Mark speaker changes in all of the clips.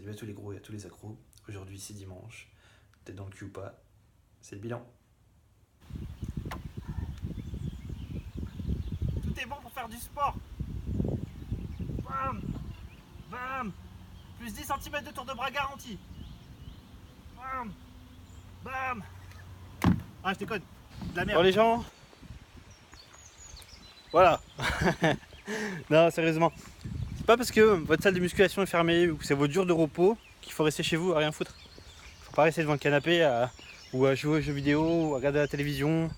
Speaker 1: Salut à tous les gros et à tous les accros. Aujourd'hui c'est dimanche. T'es dans le cul ou pas? C'est le bilan.
Speaker 2: Tout est bon pour faire du sport. Bam, bam. Plus 10 cm de tour de bras garanti. Bam, bam. Ah, je déconne. De la merde.
Speaker 3: Bon les gens, voilà. Non, sérieusement, c'est pas parce que votre salle de musculation est fermée ou que c'est votre jour de repos qu'il faut rester chez vous à rien foutre. Faut pas rester devant le canapé ou à jouer aux jeux vidéo, ou à regarder la télévision,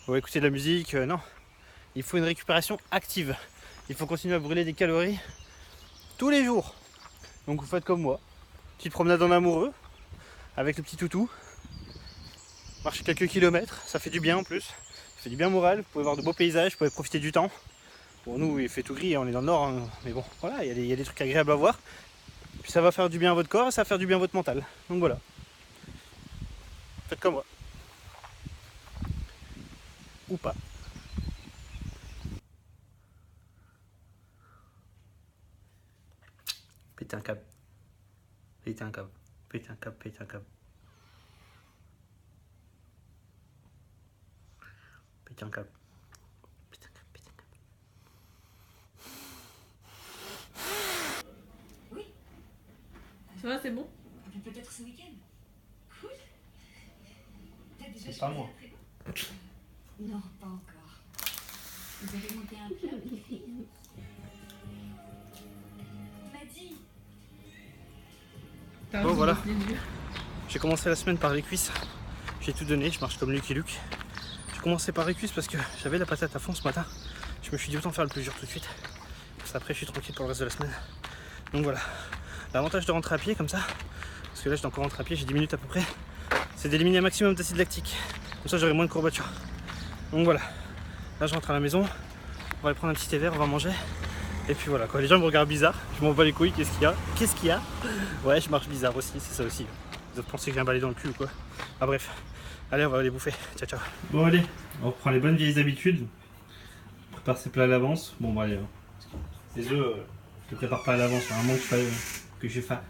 Speaker 3: ou à écouter de la musique. Non, il faut une récupération active. Il faut continuer à brûler des calories tous les jours. Donc vous faites comme moi, petite promenade en amoureux avec le petit toutou. Marcher quelques kilomètres, ça fait du bien en plus. Ça fait du bien moral, vous pouvez voir de beaux paysages, vous pouvez profiter du temps. Bon, nous il fait tout gris, on est dans le nord, hein, mais bon, voilà, il y a des trucs agréables à voir. Puis ça va faire du bien à votre corps et ça va faire du bien à votre mental. Donc voilà. Faites comme moi. Ou pas.
Speaker 1: Pétez un câble. Pétez un câble. Pétez un câble. Pétez un câble. Pétez un câble. Pétez un câble. Pétez un câble.
Speaker 4: Oui.
Speaker 5: Ça va, c'est bon?
Speaker 4: Peut-être ce week-end. Cool. T'as déjà
Speaker 3: C'est pas
Speaker 4: choisi
Speaker 3: moi.
Speaker 4: un prénom? Non, pas encore. Vous avez monté un club, les filles? M'a dit.
Speaker 3: Bon voilà, j'ai commencé la semaine par les cuisses. J'ai tout donné, je marche comme Lucky Luke. J'ai commencé par les cuisses parce que j'avais la patate à fond ce matin. Je me suis dit autant faire le plus dur tout de suite. Parce qu'après je suis tranquille pour le reste de la semaine. Donc voilà, l'avantage de rentrer à pied comme ça, parce que là je dois encore rentrer à pied, j'ai 10 minutes à peu près, c'est d'éliminer un maximum d'acide lactique. Comme ça j'aurai moins de courbatures. Donc voilà, là je rentre à la maison, on va aller prendre un petit thé vert, on va manger. Et puis voilà quoi, les gens me regardent bizarre, je m'en bats les couilles, qu'est-ce qu'il y a? Qu'est-ce qu'il y a? Ouais, je marche bizarre aussi, c'est ça aussi. Vous avez pensé que j'ai un balai dans le cul ou quoi? Ah bref, allez on va aller bouffer, ciao ciao. Bon allez, on reprend les bonnes vieilles habitudes. On prépare ses plats à l'avance. Bon bah allez, les œufs, je les prépare pas à l'avance, c'est vraiment que je fasse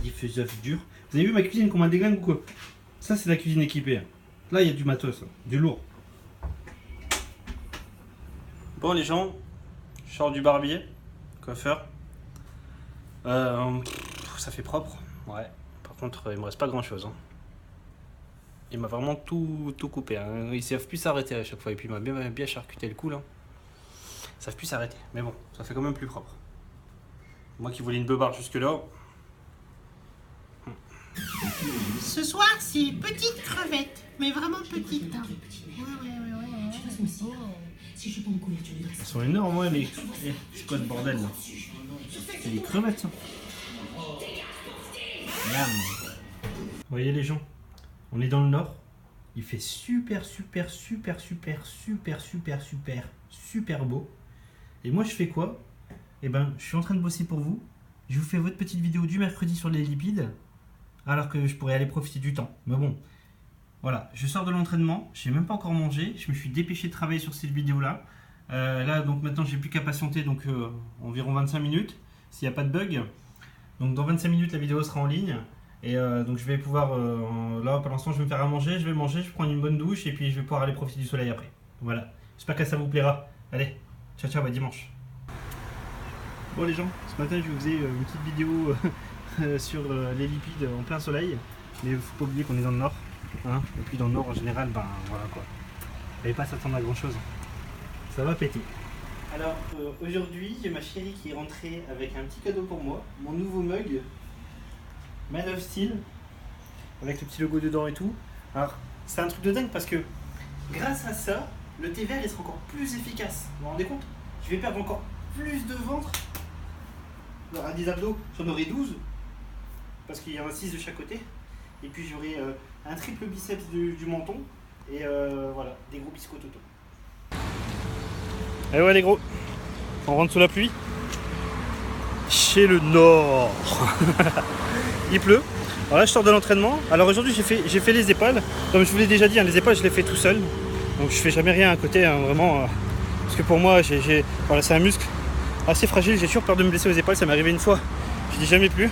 Speaker 3: des œufs durs. Vous avez vu ma cuisine qu'on m'a déglingue ou quoi? Ça c'est la cuisine équipée. Là il y a du matos, du lourd. Bon les gens, je sors du barbier, coiffeur. Ça fait propre, ouais. Par contre, il me reste pas grand chose. Hein. Il m'a vraiment tout coupé. Hein. Ils savent plus s'arrêter à chaque fois. Et puis il m'a bien charcuté le cou là. Ils savent plus s'arrêter. Mais bon, ça fait quand même plus propre. Moi qui voulais une beubarde jusque là.
Speaker 6: Ce soir, c'est petite crevette, mais vraiment petite. Hein. Ouais.
Speaker 4: Si je prends une couverture de
Speaker 3: Elles sont énormes, ouais, les. C'est quoi ce bordel là? C'est des crevettes ça. Miam. Vous voyez les gens, on est dans le nord. Il fait super beau. Et moi je fais quoi? Eh ben, je suis en train de bosser pour vous. Je vous fais votre petite vidéo du mercredi sur les lipides. Alors que je pourrais aller profiter du temps. Mais bon, voilà, je sors de l'entraînement. J'ai même pas encore mangé. Je me suis dépêché de travailler sur cette vidéo là. Là, donc maintenant j'ai plus qu'à patienter. Donc environ 25 minutes. S'il n'y a pas de bug. Donc dans 25 minutes la vidéo sera en ligne. Et donc je vais pouvoir, là pour l'instant je vais me faire à manger, je vais manger, je vais prendre une bonne douche et puis je vais pouvoir aller profiter du soleil après. Voilà, j'espère que ça vous plaira. Allez, ciao, à dimanche. Bon les gens, ce matin je vous faisais une petite vidéo sur les lipides en plein soleil. Mais il ne faut pas oublier qu'on est dans le nord. Hein, et puis dans le nord en général, ben voilà quoi. Vous n'allez pas s'attendre à grand chose. Ça va péter. Alors aujourd'hui j'ai ma chérie qui est rentrée avec un petit cadeau pour moi. Mon nouveau mug. Man of Steel, avec le petit logo dedans et tout. Alors, c'est un truc de dingue parce que grâce à ça, le thé vert il sera encore plus efficace. Vous vous rendez compte? Je vais perdre encore plus de ventre. Alors, à des abdos, j'en aurai 12 parce qu'il y en a 6 de chaque côté. Et puis j'aurai un triple biceps du menton et voilà, des gros biscottes auto. Et ouais les gros, on rentre sous la pluie. Chez le nord. Il pleut. Alors là je sors de l'entraînement. Alors aujourd'hui j'ai fait les épaules. Comme je vous l'ai déjà dit, hein, les épaules je les fais tout seul. Donc je fais jamais rien à côté, hein, vraiment. Parce que pour moi voilà, c'est un muscle assez fragile. J'ai toujours peur de me blesser aux épaules. Ça m'est arrivé une fois. Je dis jamais plus.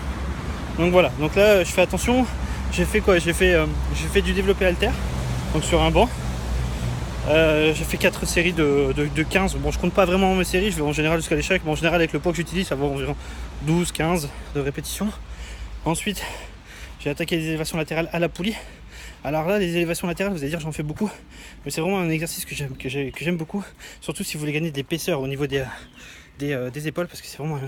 Speaker 3: Donc voilà, donc là je fais attention. J'ai fait quoi? J'ai fait du développé halter, donc sur un banc. J'ai fait 4 séries de 15. Bon, je compte pas vraiment mes séries, je vais en général jusqu'à l'échec, mais en général avec le poids que j'utilise, ça va environ 12-15 de répétitions. Ensuite, j'ai attaqué les élévations latérales à la poulie. Alors là, les élévations latérales, vous allez dire j'en fais beaucoup, mais c'est vraiment un exercice que j'aime beaucoup, surtout si vous voulez gagner de l'épaisseur au niveau des épaules, parce que c'est vraiment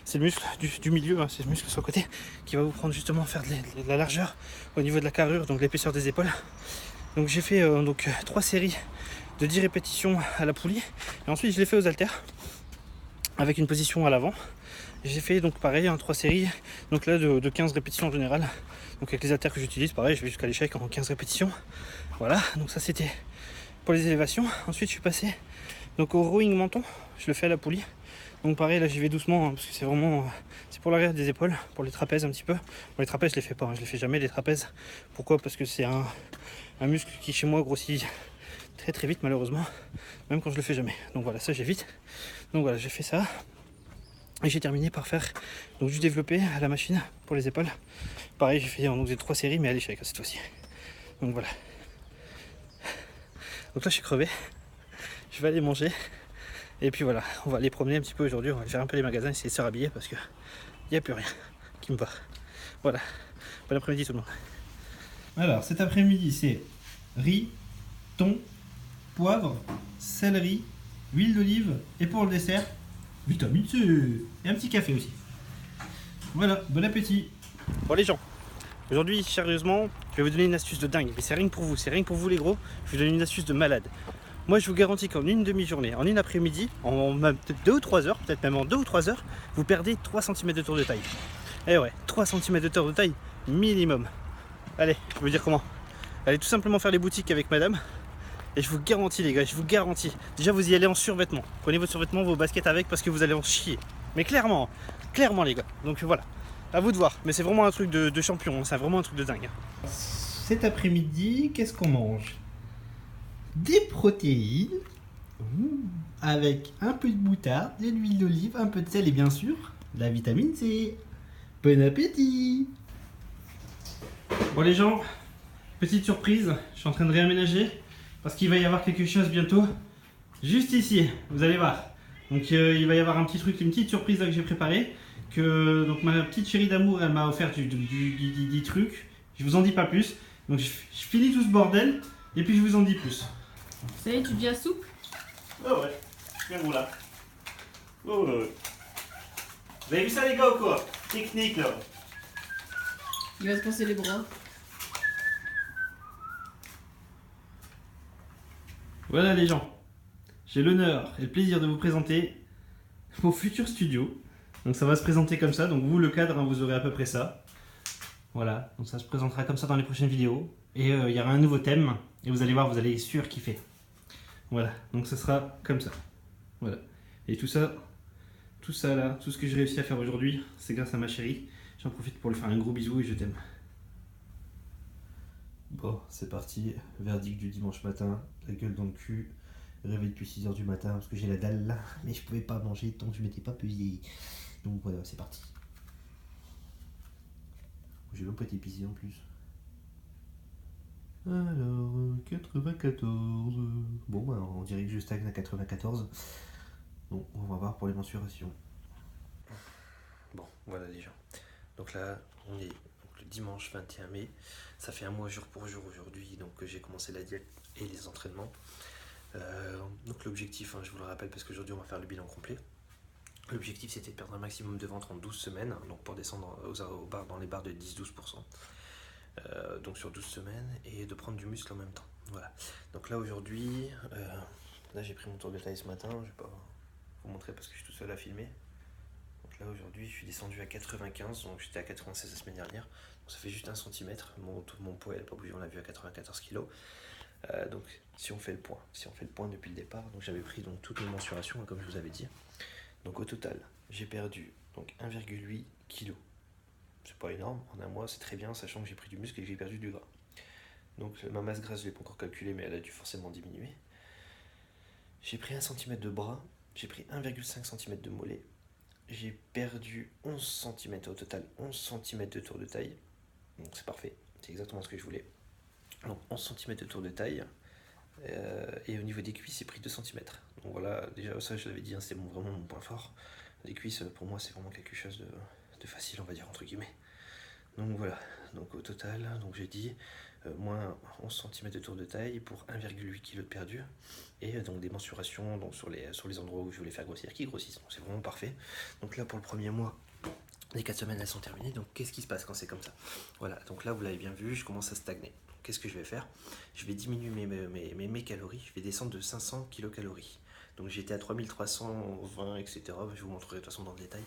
Speaker 3: c'est le muscle du milieu, hein, c'est le muscle sur le côté qui va vous prendre justement faire de la largeur au niveau de la carrure, donc l'épaisseur des épaules. Donc j'ai fait 3 séries de 10 répétitions à la poulie, et ensuite je l'ai fait aux haltères avec une position à l'avant. J'ai fait donc pareil, 3 séries, donc là de 15 répétitions en général. Donc avec les haltères que j'utilise, pareil, je vais jusqu'à l'échec en 15 répétitions. Voilà, donc ça c'était pour les élévations. Ensuite je suis passé donc au rowing menton, je le fais à la poulie. Donc pareil, là j'y vais doucement, hein, parce que c'est vraiment c'est pour l'arrière des épaules, pour les trapèzes un petit peu. Pour les trapèzes je les fais pas, hein, je les fais jamais les trapèzes. Pourquoi? Parce que c'est un muscle qui chez moi grossit très très vite malheureusement, même quand je le fais jamais. Donc voilà, ça j'évite. Donc voilà, j'ai fait ça. Et j'ai terminé par faire donc du développé à la machine pour les épaules. Pareil, j'ai fait donc 3 séries mais à l'échec cette fois-ci. Donc voilà. Donc là je suis crevé. Je vais aller manger. Et puis voilà, on va aller promener un petit peu aujourd'hui. On va faire un peu les magasins, essayer de se rhabiller parce que il n'y a plus rien qui me va. Voilà. Bon après-midi tout le monde. Alors cet après-midi c'est riz, thon, poivre, céleri, huile d'olive et pour le dessert, vitamine C et un petit café aussi. Voilà, bon appétit. Bon les gens, aujourd'hui sérieusement, je vais vous donner une astuce de dingue, mais c'est rien que pour vous les gros, je vais vous donner une astuce de malade. Moi je vous garantis qu'en une demi-journée, en une après-midi, en même 2 ou 3 heures, peut-être même en 2 ou 3 heures, vous perdez 3 cm de tour de taille. Et ouais, 3 cm de tour de taille minimum. Allez, je veux dire comment? Allez tout simplement faire les boutiques avec madame. Et je vous garantis les gars, je vous garantis. Déjà vous y allez en survêtement. Prenez vos survêtements, vos baskets avec parce que vous allez en chier. Mais clairement les gars. Donc voilà, à vous de voir. Mais c'est vraiment un truc de champion, c'est vraiment un truc de dingue. Cet après-midi, qu'est-ce qu'on mange? Des protéines, avec un peu de moutarde, de l'huile d'olive, un peu de sel et bien sûr, de la vitamine C. Bon appétit! Bon les gens, petite surprise, je suis en train de réaménager. Parce qu'il va y avoir quelque chose bientôt, juste ici, vous allez voir. Donc il va y avoir un petit truc, une petite surprise là que j'ai préparée. Que donc ma petite chérie d'amour, elle m'a offert du truc. Je vous en dis pas plus. Donc je finis tout ce bordel et puis je vous en dis plus.
Speaker 5: Ça y est, tu deviens souple?
Speaker 3: Oh ouais, bien bon là. Oh ouais. Vous avez vu ça les gars ou quoi? Technique là.
Speaker 5: Il va se passer les bras.
Speaker 3: Voilà les gens, j'ai l'honneur et le plaisir de vous présenter mon futur studio. Donc ça va se présenter comme ça, donc vous le cadre, hein, vous aurez à peu près ça. Voilà, donc ça se présentera comme ça dans les prochaines vidéos. Et il y aura un nouveau thème, et vous allez voir, vous allez sûr kiffer. Voilà, donc ça sera comme ça. Voilà, et tout ça là, tout ce que j'ai réussi à faire aujourd'hui, c'est grâce à ma chérie. J'en profite pour lui faire un gros bisou et je t'aime.
Speaker 1: Bon, c'est parti, verdict du dimanche matin, la gueule dans le cul, réveil depuis 6h du matin parce que j'ai la dalle là, mais je pouvais pas manger tant que je m'étais pas pesé. Donc voilà, c'est parti. J'ai même pas été pisé en plus. Alors, 94. Bon, bah, on dirait que je stagne à 94. Bon, on va voir pour les mensurations. Bon, voilà les gens. Donc là, on est le dimanche 21 mai. Ça fait un mois jour pour jour aujourd'hui, donc j'ai commencé la diète et les entraînements. Donc l'objectif, hein, je vous le rappelle parce qu'aujourd'hui on va faire le bilan complet. L'objectif c'était de perdre un maximum de ventre en 12 semaines, donc pour descendre dans les barres de 10-12%. Donc sur 12 semaines et de prendre du muscle en même temps. Voilà. Donc là aujourd'hui, là j'ai pris mon tour de taille ce matin, je vais pas vous montrer parce que je suis tout seul à filmer. Donc là aujourd'hui je suis descendu à 95, donc j'étais à 96 la semaine dernière. Donc ça fait juste 1 cm, mon poids elle n'a pas bougé, on l'a vu à 94 kg. Donc si on fait le point depuis le départ, donc j'avais pris donc toutes mes mensurations comme je vous avais dit. Donc au total, j'ai perdu donc 1,8 kg. C'est pas énorme, en un mois c'est très bien, sachant que j'ai pris du muscle et que j'ai perdu du gras. Donc ma masse grasse, je l'ai pas encore calculée, mais elle a dû forcément diminuer. J'ai pris 1 cm de bras, j'ai pris 1,5 cm de mollet, j'ai perdu 11 cm au total, 11 cm de tour de taille. Donc c'est parfait, c'est exactement ce que je voulais. Donc 11 cm de tour de taille. Et au niveau des cuisses, j'ai pris 2 cm. Donc voilà, déjà ça je l'avais dit, hein, c'est vraiment mon point fort. Les cuisses, pour moi, c'est vraiment quelque chose de facile, on va dire, entre guillemets. Donc voilà, donc au total, donc j'ai dit moins 11 cm de tour de taille pour 1,8 kg de perdu. Et donc des mensurations donc, sur les endroits où je voulais faire grossir qui grossissent. Donc c'est vraiment parfait. Donc là, pour le premier mois, les 4 semaines elles sont terminées. Donc qu'est-ce qui se passe quand c'est comme ça? Voilà, donc là vous l'avez bien vu, je commence à stagner. Qu'est-ce que je vais faire? Je vais diminuer mes calories, je vais descendre de 500 kilocalories. Donc j'étais à 3320, etc. Je vous montrerai de toute façon dans le détail.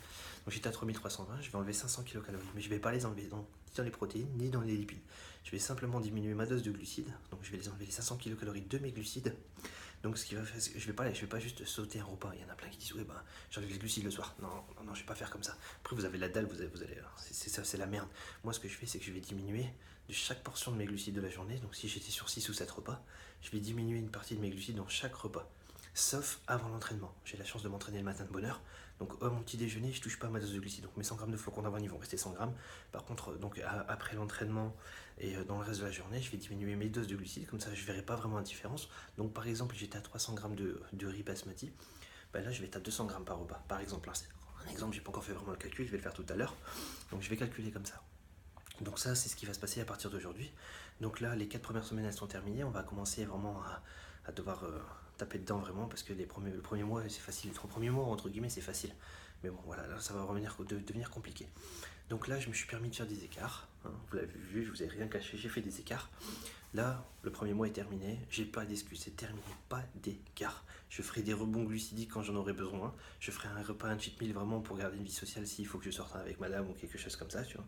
Speaker 1: Donc j'étais à 3320, je vais enlever 500 kilocalories. Mais je ne vais pas les enlever ni dans les protéines, ni dans les lipides. Je vais simplement diminuer ma dose de glucides. Donc je vais les enlever les 500 kilocalories de mes glucides. Donc ce qui va faire, je vais pas juste sauter un repas. Il y en a plein qui disent oui bah j'enlève les glucides le soir. Non, je vais pas faire comme ça. Après vous avez la dalle, vous allez c'est la merde. Moi ce que je fais c'est que je vais diminuer de chaque portion de mes glucides de la journée. Donc si j'étais sur 6 ou 7 repas, je vais diminuer une partie de mes glucides dans chaque repas. Sauf avant l'entraînement. J'ai la chance de m'entraîner le matin de bonne heure. Donc mon petit déjeuner, je touche pas à ma dose de glucides. Donc mes 100 grammes de flocons d'avoine, ils vont rester 100 grammes. Par contre, donc après l'entraînement et dans le reste de la journée, je vais diminuer mes doses de glucides. Comme ça, je verrai pas vraiment la différence. Donc par exemple, j'étais à 300 grammes de riz basmati. Ben là, je vais être à 200 grammes par repas. Par exemple, hein, c'est un exemple, j'ai pas encore fait vraiment le calcul, je vais le faire tout à l'heure. Donc je vais calculer comme ça. Donc ça, c'est ce qui va se passer à partir d'aujourd'hui. Donc là, les 4 premières semaines, elles sont terminées. On va commencer vraiment à devoir taper dedans vraiment parce que le premier mois, c'est facile. Les 3 premiers mois, entre guillemets, c'est facile. Mais bon, voilà, là, ça va devenir compliqué. Donc là, je me suis permis de faire des écarts. Hein. Vous l'avez vu, je vous ai rien caché, j'ai fait des écarts. Là, le premier mois est terminé. J'ai pas d'excuses, c'est terminé. Pas d'écart. Je ferai des rebonds glucidiques quand j'en aurai besoin. Je ferai un repas, un cheat meal vraiment pour garder une vie sociale s'il faut que je sorte avec madame ou quelque chose comme ça, tu vois.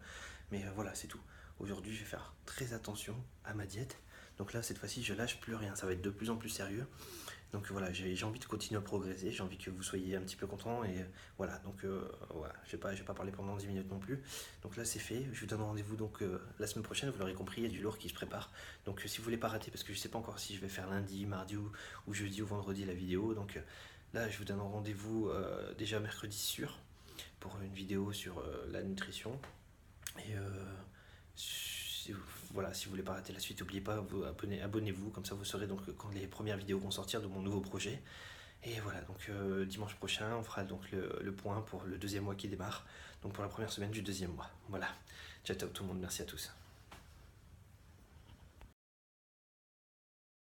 Speaker 1: Mais voilà, c'est tout. Aujourd'hui, je vais faire très attention à ma diète. Donc là, cette fois-ci, je lâche plus rien. Ça va être de plus en plus sérieux. Donc voilà, j'ai envie de continuer à progresser. J'ai envie que vous soyez un petit peu contents. Et voilà, donc voilà, je vais pas parler pendant 10 minutes non plus. Donc là, c'est fait. Je vous donne rendez-vous donc la semaine prochaine. Vous l'aurez compris, il y a du lourd qui se prépare. Donc si vous voulez pas rater, parce que je sais pas encore si je vais faire lundi, mardi ou jeudi ou vendredi la vidéo. Donc là, je vous donne rendez-vous déjà mercredi sûr pour une vidéo sur la nutrition. Et voilà, si vous voulez pas rater la suite, n'oubliez pas, abonnez-vous, comme ça vous saurez donc quand les premières vidéos vont sortir de mon nouveau projet. Et voilà, donc dimanche prochain, on fera donc le point pour le 2e mois qui démarre, donc pour la première semaine du 2e mois. Voilà, ciao tout le monde, merci à tous.